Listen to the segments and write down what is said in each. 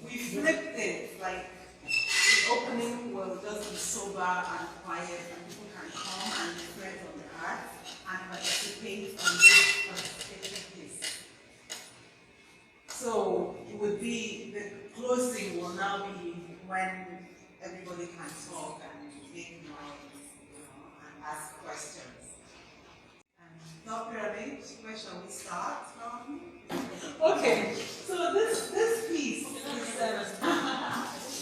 We flipped it, like the opening will just be sober and quiet, and people can come and reflect on the art and participate on this participation piece. So it would be, the closing will now be when everybody can talk and make noise, and ask questions. And Dr. Pyramid, where shall we start from? Okay, so this piece is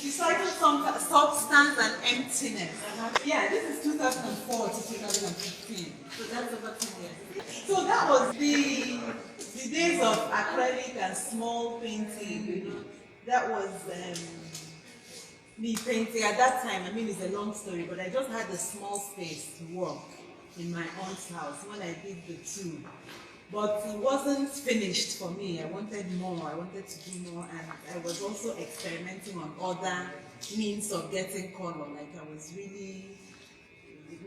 recycled substance and emptiness. Yeah, this is 2004 to 2015. So that's over 10 years. So that was the days of acrylic and small painting. That was me painting at that time. I mean, it's a long story, but I just had a small space to work in my aunt's house when I did the two. But it wasn't finished for me. I wanted more. I wanted to do more, and I was also experimenting on other means of getting color. Like I was really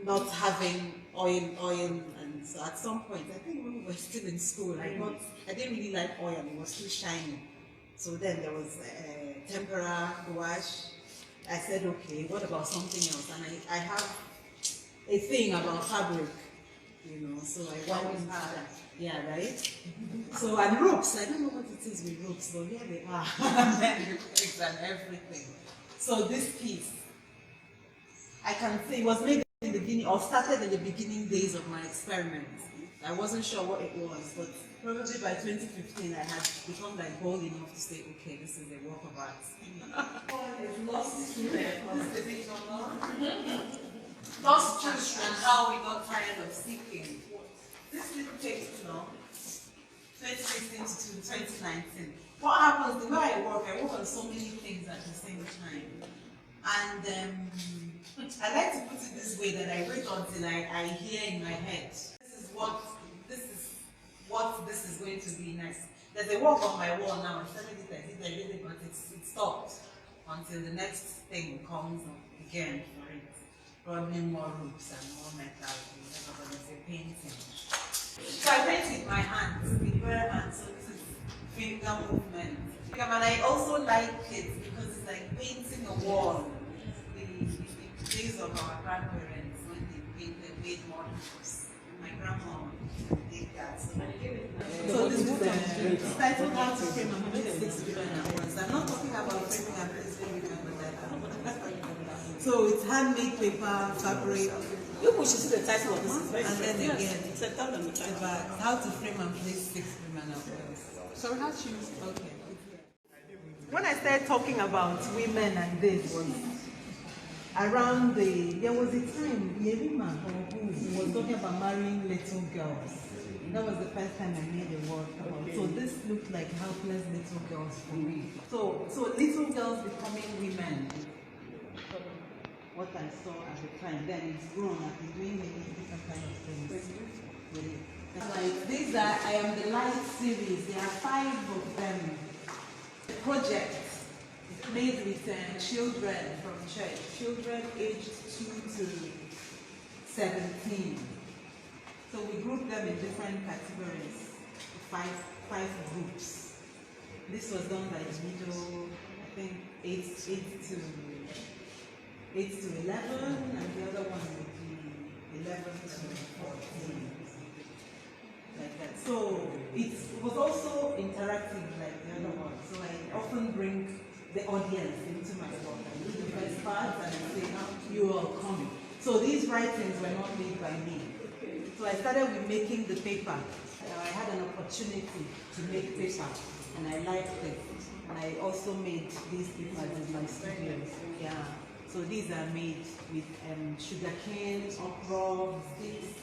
not having oil, and so at some point, I think when we were still in school, I didn't really like oil. It was too shiny. So then there was tempera, gouache. I said, okay, what about something else? And I have a thing about fabric, so I went into that. Yeah, right? So, and ropes, I don't know what it is with ropes, but here they are. And then the and everything. So this piece, I can say it was made in the beginning, or started in the beginning days of my experiments. I wasn't sure what it was, but probably by 2015 I had become like bold enough to say, okay, this is a work of art. Lost children, how we got tired of seeking. This little takes, 2016 to 2019. What happens, the way I work on so many things at the same time. And I like to put it this way, that I wait until I hear in my head, this is what this is going to be next. There's a work on my wall now, I did it, but it stopped until the next thing comes up again for it. Probably more roofs and more metal, but it's a painting. So I paint with my hands, with bare hands, so this is finger movement. And I also like it because it's like painting a wall. The days of our grandparents, when they made models. My grandma did that. So this book is titled How to Frame and Place 6 Women at Once. I'm not talking about framing and placing women, but so it's handmade paper, fabric. We should see the title of this. And then again, how to frame and place 6 women at once. So how to okay. When I started talking about women and this was around there was a time Yerima who was talking about marrying little girls. That was the first time I made a word about. So this looked like helpless little girls for me. So little girls becoming women. What I saw at the time, then it's grown. I've been doing many different kinds of things with it. Like these are I Am the Light series. There are 5 of them. The project is made with children from church, children aged 2 to 17. So we group them in different categories, five groups. This was done by middle, I think 8 to 11, and the other one would be 11 to 14. Like that. So it was also interactive like the other one. So I often bring the audience into my work. I do the first part and I say, you all come. So these writings were not made by me. So I started with making the paper. I had an opportunity to make paper and I liked it. And I also made these papers in my studio. Yeah. So these are made with sugarcane, okra, sticks,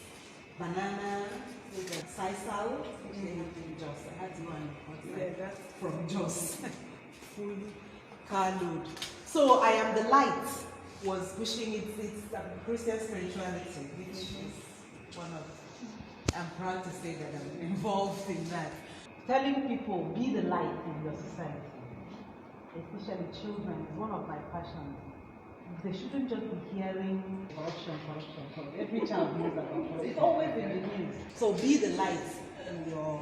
banana, sisal, in Jos. I had one from Jos. Full carload. So I Am the Light was pushing it's Christian spirituality, which is one of, I'm proud to say that I'm involved in that. Telling people, be the light in your society, especially children, is one of my passions. They shouldn't just be hearing corruption. Every child knows about corruption. It's always in the news. So be the light in your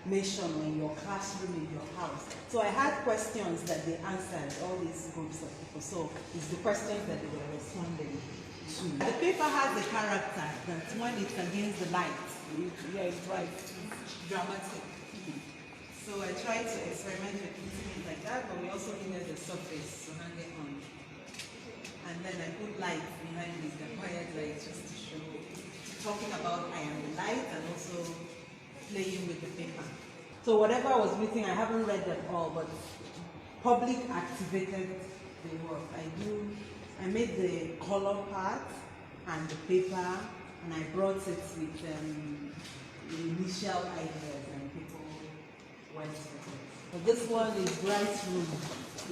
nation or in your classroom, in your house. So I had questions that they answered, all these groups of people. So it's the questions that they were responding to. The paper has a character that when it's against the light, yeah, it's bright, it's dramatic. So I tried to experiment with things like that, but we also needed a surface to hang it on. And then I put light behind it, the quiet light, just to show, talking about I am the light and also playing with the paper. So whatever I was reading, I haven't read them all, but public activated the work. I made the color part and the paper, and I brought it with the initial ideas, and people went with it. But this one is bright room,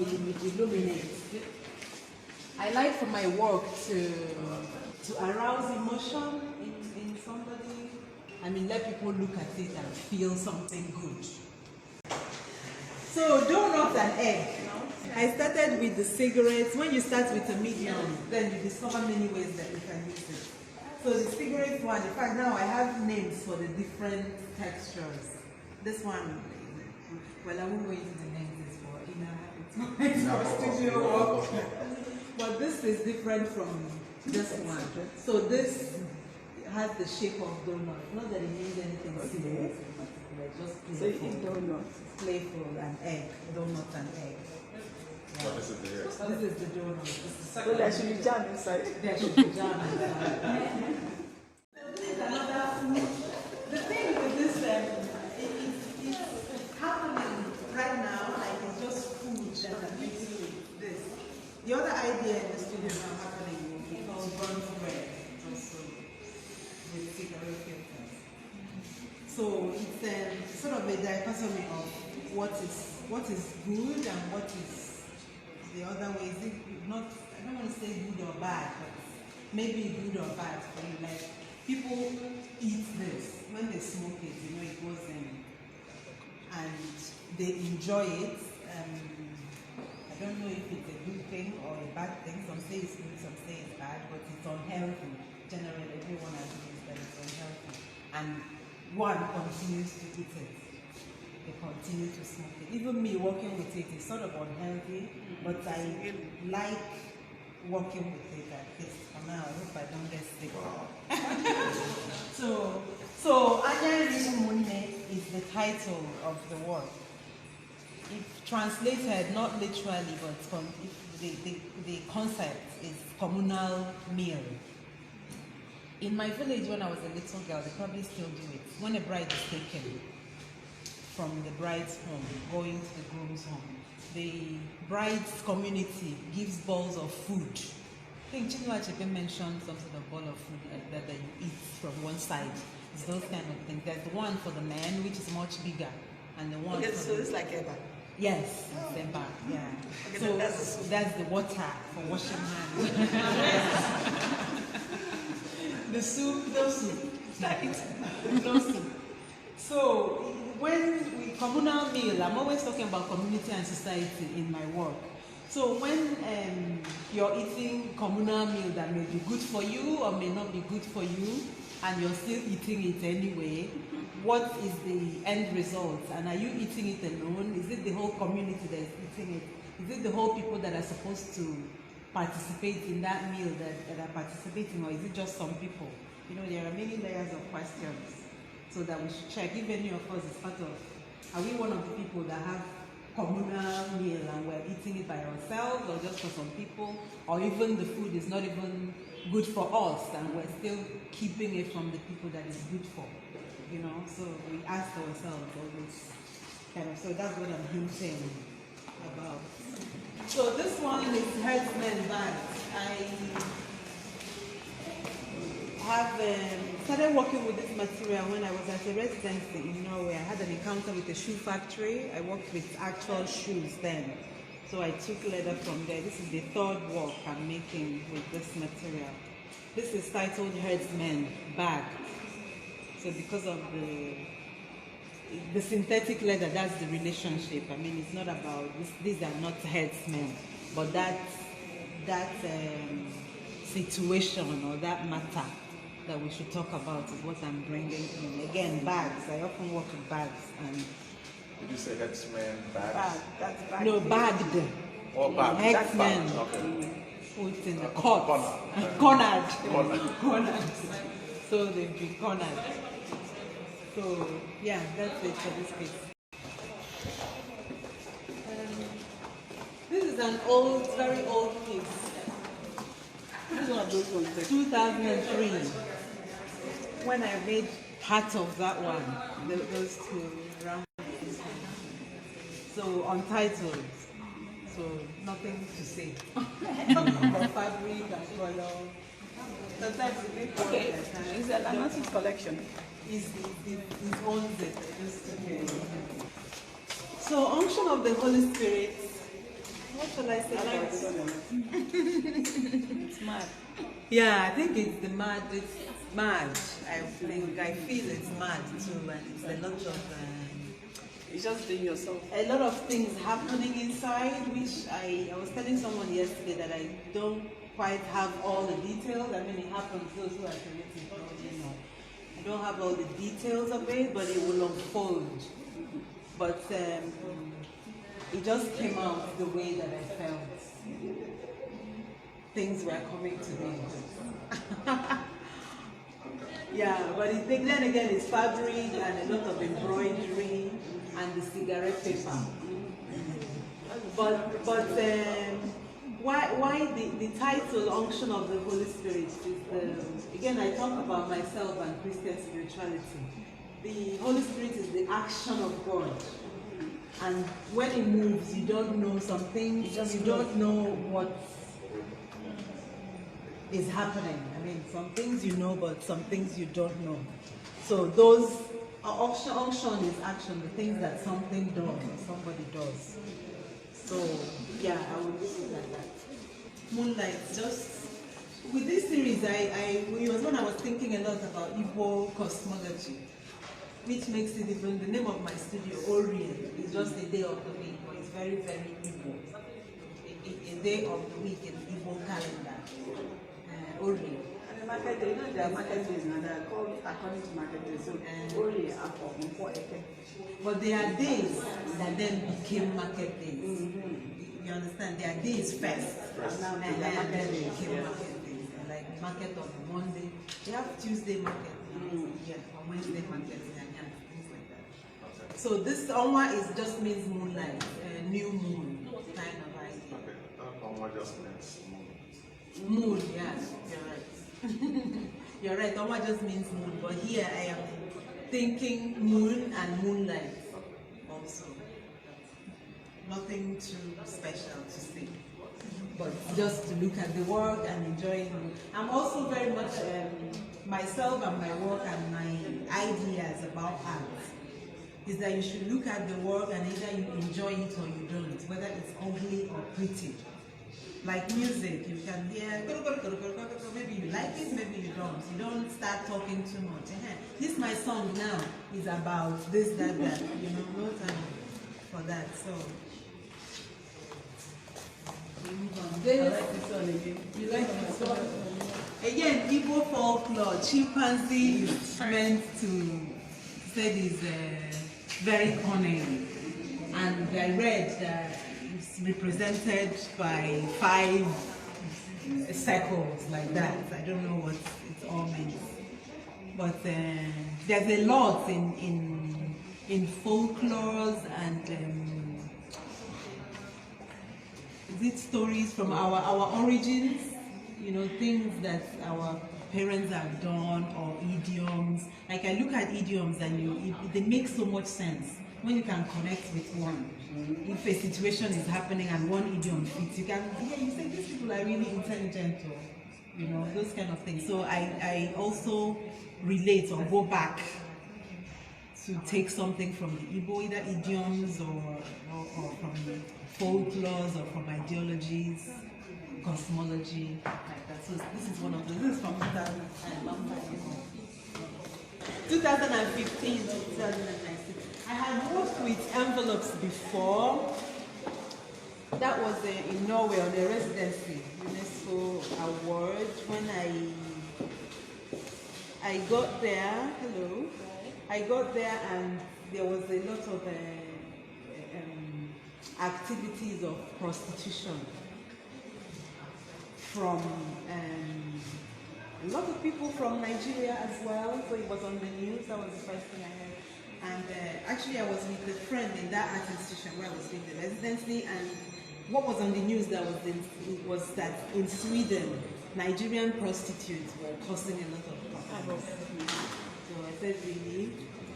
it illuminates. I like for my work to arouse emotion in somebody. I mean, let people look at it and feel something good. So, donut and egg. I started with the cigarettes. When you start with a medium, then you discover many ways that you can use it. So the cigarette one, in fact, now I have names for the different textures. This one, well, I won't go into the names it's for studio work. But this is different from this one. So this has the shape of donut. Not that it means anything serious in particular, just playful. So you eat donuts. Playful and egg, donut and egg. Yeah. Oh, this is the This is the donut. This is So there should be jam inside. there should be jam inside. This is another food. The thing with this, it's happening right now, like it's just food that I'm mixing with this. The other idea in the studio now happening will be called burnt bread, also with cigarette filters. So it's sort of a dichotomy of what is good and what is the other way. Is it not? I don't want to say good or bad, but maybe good or bad for you. Like people eat this when they smoke it, it goes in, and they enjoy it. I don't know if it's a good thing or a bad thing. Some say it's good, some say it's bad, but it's unhealthy. Generally, everyone agrees that it's unhealthy, and one continues to eat it. They continue to smoke it. Even me working with it is sort of unhealthy, but I like working with it at least for now. I hope I don't get sick. So Anya Rimune is the title of the work. If translated, not literally, but the concept is communal meal. In my village, when I was a little girl, they probably still do it. When a bride is taken from the bride's home, going to the groom's home, the bride's community gives bowls of food. I think Chinua Achebe mentioned some sort of bowl of food like that you eat from one side. It's those kind of things. There's the one for the men, which is much bigger, and the one Okay, for so the... it's like Eba. Yes, it's the back, yeah. Okay, So that's the water for washing hands. The soup, no soup. No soup. So when we communal meal, I'm always talking about community and society in my work. So when you're eating communal meal that may be good for you or may not be good for you, and you're still eating it anyway, what is the end result? And are you eating it alone? Is it the whole community that is eating it? Is it the whole people that are supposed to participate in that meal that are participating, or is it just some people? There are many layers of questions, so that we should check if any of us is part of, are we one of the people that have communal meal and we're eating it by ourselves, or just for some people, or even the food is not even good for us and we're still keeping it from the people that it's good for, so we ask ourselves all this kind of, so that's what I'm hinting about. So this one is herdsmen bags. I have started working with this material when I was at a residency in Norway. I had an encounter with a shoe factory. I worked with actual shoes then. So I took leather from there. This is the third work I'm making with this material. This is titled Herdsmen Bag. So because of the synthetic leather, that's the relationship. I mean, it's not about, these are not herdsmen, but that situation or that matter that we should talk about is what I'm bringing in. Again, bags. I often work with bags. And Did you say headsman bags? Bag, that's bag. no, bagged. Or bags? Headsman. Okay. Put in the court. Corner. Cornered. Corner. Cornered. So they'd be cornered. So, yeah, that's it for this piece. This is an old, very old piece. This is one of those ones that 2003. When I made part of that one, those two round. So untitled. So nothing to say. About fabric and color. Sometimes we make okay. one It's an Anonymous collection. It owns it. So unction of the Holy Spirit. What shall I say about it? It's mad. Yeah, I think it's it's mad. I feel it's mad too, and it's a lot of It's just being yourself. a lot of things happening inside, which I was telling someone yesterday that I don't quite have all the details. I mean, it happens. Those who are creative probably know. I don't have all the details of it, but it will unfold. But it just came out the way that I felt. Things were coming to me. Yeah, but then again, it's fabric and a lot of embroidery and the cigarette paper. But why the title Unction of the Holy Spirit is again, I talk about myself and Christian spirituality. The Holy Spirit is the action of God. And when it moves, you don't know something, you don't know what is happening. I mean, some things you know, but some things you don't know. So those unction is action, the things that something does or somebody does. So yeah, I would leave it like that. Moonlight, just with this series, it was when I was thinking a lot about Igbo cosmology, which makes it even, the name of my studio, Orient, is just a day of the week, but it's very, very Igbo. A day of the week in Igbo calendar, Orient. And the market day, you know, there are market days now, they are called according to market days. So, Orient, but there are days that then became market days. You understand? There are days first, and then they became market days. Like market of Monday, they have Tuesday market, yeah, or Wednesday market, and things like that. So this Onwa is just means moonlight, new moon kind of idea. Okay, Onwa just means moon. Moon, yeah, you're right. You're right. Onwa just means moon, but here I am thinking moon and moonlight also. Nothing too special to say, but just to look at the work and enjoy it. I'm also very much myself and my work and my ideas about art is that you should look at the work and either you enjoy it or you don't, whether it's ugly or pretty. Like music, you can hear, maybe you like it, maybe you don't. You don't start talking too much. This my song now is about this, that, you know, no time for that. So we move on. I like this one again. You like this one? Again, Igbo folklore, chimpanzee is meant to say is very cunning, and I read that it's represented by 5 circles like that. I don't know what it all means, but there's a lot in folklores and is it stories from our origins, you know, things that our parents have done, or idioms. Like I look at idioms and they make so much sense when you can connect with one. If a situation is happening and one idiom fits, you can, you say these people are really intelligent, or, you know, those kind of things. So I also relate or go back to take something from the Igbo, either idioms or from folklores or from ideologies, cosmology, like that. So this is one of those. This is from 2015 to 2019. I had worked with envelopes before. That was in Norway on a residency UNESCO award when I got there, hello. I got there and there was a lot of activities of prostitution from a lot of people from Nigeria as well. So it was on the news. That was the first thing I heard. And actually, I was with a friend in that art institution where I was doing the residency. And what was on the news was that in Sweden, Nigerian prostitutes were causing a lot of problems. So I said, really?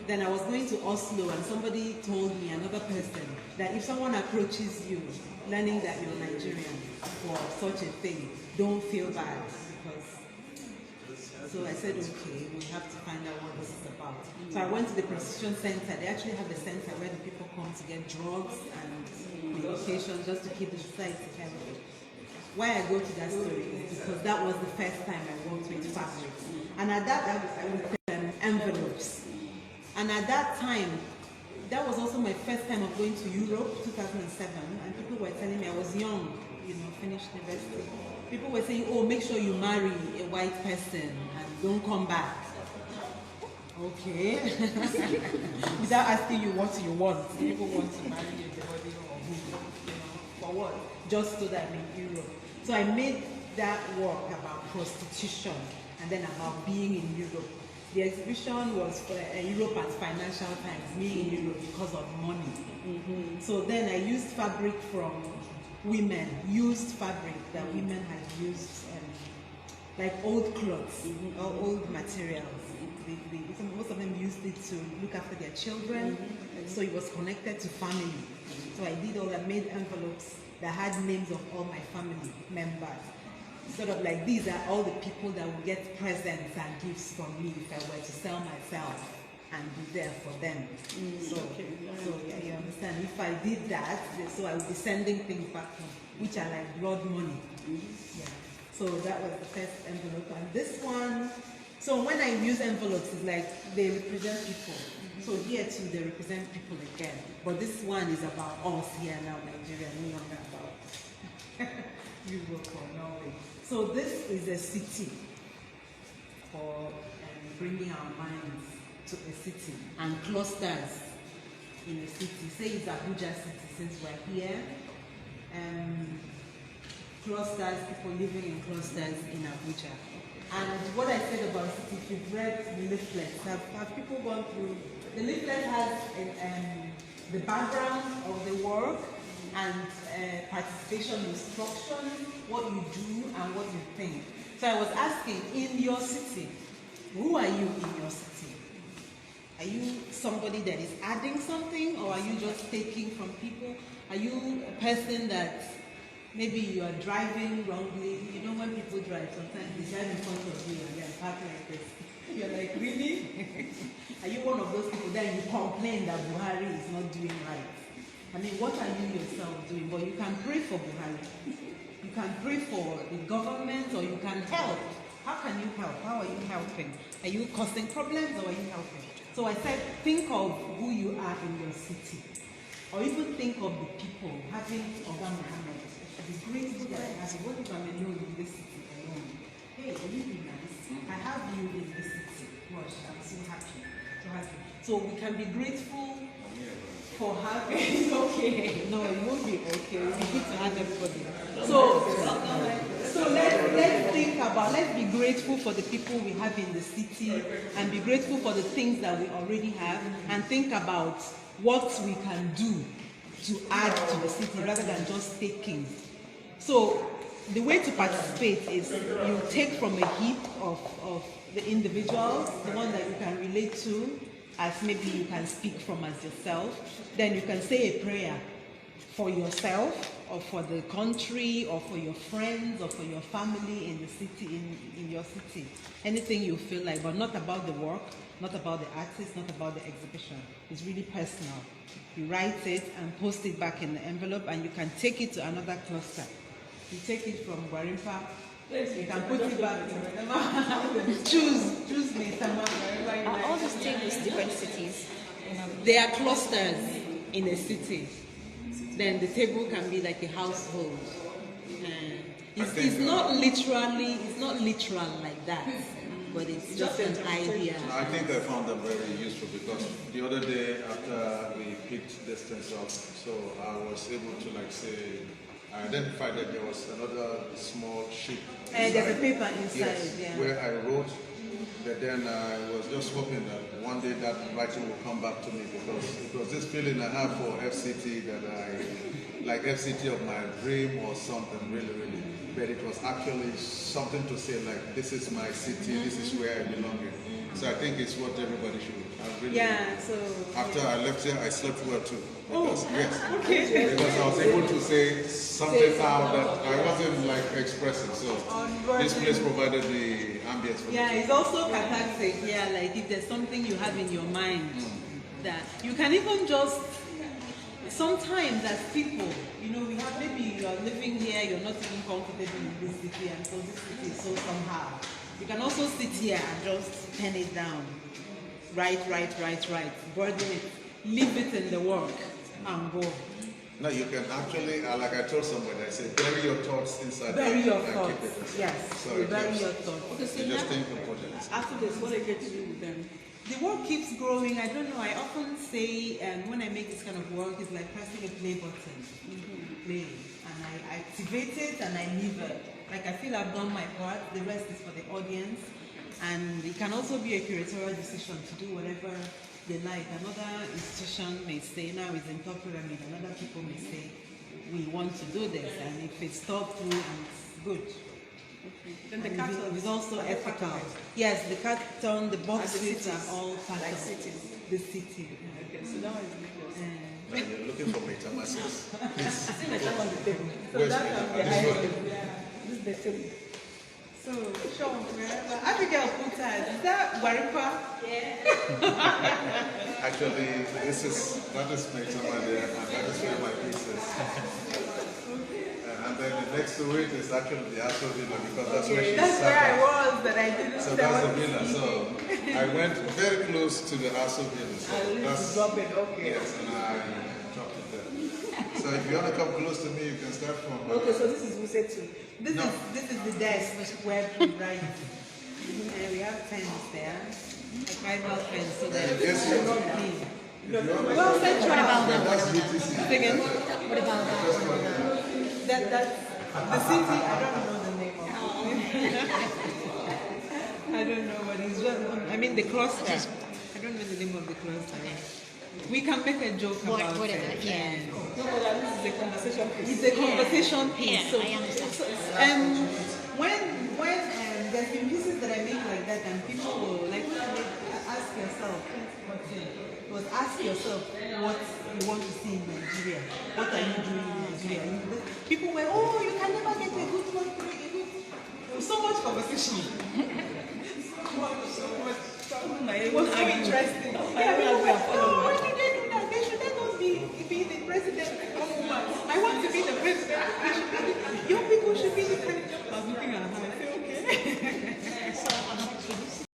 Then I was going to Oslo and somebody told me, another person, that if someone approaches you, learning that you're Nigerian for such a thing, don't feel bad. So I said, okay, we have to find out what this is about. So I went to the prostitution center. They actually have a center where the people come to get drugs and medication just to keep the society healthy. Why I go to that story is because that was the first time I worked with fabrics. And at that time, I was with envelopes. And at that time, that was also my first time of going to Europe, 2007. And people were telling me I was young, finished university. People were saying, oh, make sure you marry a white person and don't come back. Okay. Without asking you what you want. People want to marry everybody or who, for what? Just so that I'm in Europe. So I made that work about prostitution and then about being in Europe. The exhibition was for Europe at Financial Times, me in Europe because of money. Mm-hmm. So then I used fabric from women, used fabric that women had used, like old clothes or old materials. Most of them used it to look after their children, so it was connected to family. So I did all that, made envelopes that had names of all my family members. Sort of like these are all the people that will get presents and gifts from me if I were to sell myself and be there for them. So yeah, you understand. If I did that, so I would be sending things back home, which are like blood money. Yeah. So that was the first envelope, and this one. So when I use envelopes, it's like they represent people. So here too, they represent people again. But this one is about us here now, Nigeria, no longer about Europe or Norway. So this is a city for bringing our minds to a city and clusters in a city. Say it's Abuja city since we're here. Clusters, people living in clusters in Abuja. And what I said about city, if you've read the leaflets, have people gone through? The leaflet has the background of the work and participation instructions, what you do and what you think. So I was asking, in your city, who are you in your city? Are you somebody that is adding something, or are you just taking from people? Are you a person that maybe you are driving wrongly? You know, when people drive, sometimes they drive in front of you and they're parked like this. You're like, really? Are you one of those people that you complain that Buhari is not doing right? I mean, what are you yourself doing? But you can pray for Buhari. You can pray for the government, or you can help. How can you help? How are you helping? Are you causing problems, or are you helping? So I said, think of who you are in your city. Or even think of the people having Oga Muhammad. The great that I have. What if I'm alone in this city alone? Hey, will you be nice? I have you in this city. Gosh, I'm so happy to have you. So we can be grateful for having. It's okay. No, it won't be okay. It will be good to have everybody. So let's think about, let's be grateful for the people we have in the city and be grateful for the things that we already have, and think about what we can do to add to the city rather than just taking. So the way to participate is you take from a heap of the individuals, the one that you can relate to, as maybe you can speak from as yourself. Then you can say a prayer for yourself, or for the country, or for your friends, or for your family in the city, in your city. Anything you feel like, but not about the work, not about the artist, not about the exhibition. It's really personal. You write it and post it back in the envelope, and you can take it to another cluster. You take it from Gwarimpa, you can put it back to choose me, wherever you like. All these tables, different cities. They are clusters in a city. Then the table can be like a household. It's not literal like that. but it's just an idea. I think I found them very useful because the other day after we picked this things up, so I was able to like say, I identified that there was another small sheet. And there's a paper inside, Yes, yeah. where I wrote, but then I was just hoping that one day that writing will come back to me because it was this feeling I have for FCT that like FCT of my dream or something really, really. But it was actually something to say like, this is my city, this is where I belong in. So I think it's what everybody should really Yeah, so... After I left here, I slept well too. Because, yes, Okay. because I was able to say something out that I wasn't like expressing. So this place provided the ambience for me. Yeah, it's also cathartic. Yeah, like if there's something you have in your mind that you can even just sometimes as people, you know, we have maybe you are living here, you're not even comfortable in this city, and so this city is so somehow. You can also sit here and just pen it down. Write, burden it, leave it in the work, and go. No, you can actually, like I told somebody, I said, bury your thoughts inside. Bury your and thoughts. keep it. Yes, So it bury helps. your thoughts. Okay, so You just now, think about it. after this, what are you going to do with them? The work keeps growing. I don't know. I often say, when I make this kind of work, it's like pressing a play button. Play. And I activate it and I leave it. Like I feel I've done my part. The rest is for the audience. And it can also be a curatorial decision to do whatever they like. Another institution may say, now it's in top pyramid. Another people may say, we want to do this. And if it's thought through and it's good. Then the And cartons it's also are part ethical. of it. Yes, the carton, the boxes cities, are all part like of cities. the city. Okay, so that one is ridiculous. Now you're looking for metamasses. Please. See my time on the table. So Where's that's the- on the this one? item. This is the table. So, Sean, Abigail Putas, is that Waripa? Actually, that is my summer there, and that is where my piece is. And then next to it is actually the Aso Villa because that's where she's That's where I sat. was, but I didn't So know that's the what to villa. see. So I went very close to the Aso Villa. So that's Drop it, okay. yes, and I dropped it there. So if you want to come close to me, you can start from. Okay, so this is Wuse 2. This No. is the desk where we write. And we have pens there, like rival pens, so that Yes, it's yes. not clean. If you want to Well, central. but that's BTC. Again, What about that? that's the city. I don't know the name of it. I don't know what it's just. I mean the cluster. I don't know the name of the cluster. We can make a joke about Whatever, it. yeah. No, but this is a conversation piece. It's a conversation piece. Yeah, So, I understand. when there's been pieces that I make like that, and people will like ask yourself, ask yourself what you want to see in Nigeria. What are you doing in Nigeria? And people were, oh, you can never get a good one. There was so much conversation. It was so interesting. Yeah, people were, oh, why did they do that? They should not be the president one woman.